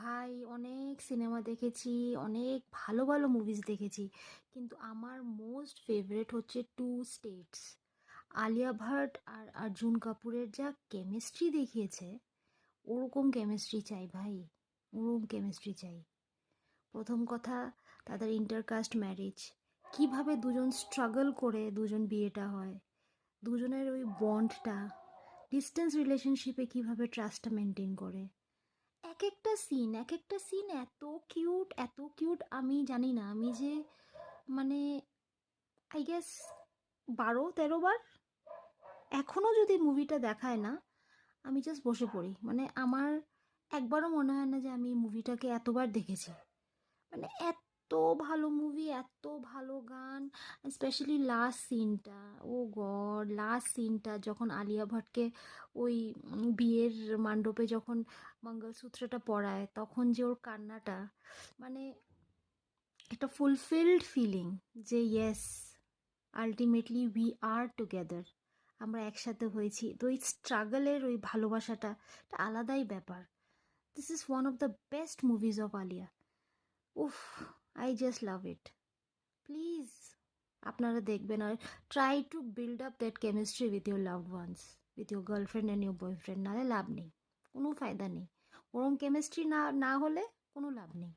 ভাই অনেক সিনেমা দেখেছি, অনেক ভালো ভালো মুভিজ দেখেছি, কিন্তু আমার মোস্ট ফেভারিট হচ্ছে টু স্টেটস। আলিয়া ভাট আর অর্জুন কাপুরের যা কেমিস্ট্রি দেখিয়েছে, ওরকম কেমিস্ট্রি চাই ভাই, ওরকম কেমিস্ট্রি চাই। প্রথম কথা, তাদের ইন্টারকাস্ট ম্যারেজ, কিভাবে দুজন স্ট্রাগল করে দুজন বিয়েটা হয়, দুজনের ওই বন্ডটা, ডিস্টেন্স রিলেশনশিপে কিভাবে ট্রাস্টটা মেনটেন করে, এক একটা সিন এত কিউট, এত কিউট। আমি জানি না, আমি যে মানে আই গেস 12-13 বার এখনো যদি মুভিটা দেখায় না, আমি জাস্ট বসে পড়ি। মানে আমার একবারও মনে হয় না যে আমি মুভিটাকে এতবার দেখেছি। মানে এত ভালো মুভি, এত ভালো গান, স্পেশালি লাস্ট সিনটা। ও গড, লাস্ট সিনটা যখন আলিয়া ভাটকে ওই বিয়ের মণ্ডপে যখন মঙ্গলসূত্রটা পরায়, তখন যে ওর কান্নাটা, মানে একটা ফুলফিলড ফিলিং যে yes, ultimately we are together, আমরা একসাথে হয়েছি। তো ওই স্ট্রাগলের ওই ভালোবাসাটা, এটা আলাদাই ব্যাপার। This is one of the best movies of Alia. উফ, I just love it. Please আপনারা দেখবেন, আর try to build up that chemistry with your loved ones, with your girlfriend and your boyfriend. নাহলে লাভ নেই, কোনো ফায়দা নেই। ওরম কেমিস্ট্রি না না হলে কোনো লাভ নেই।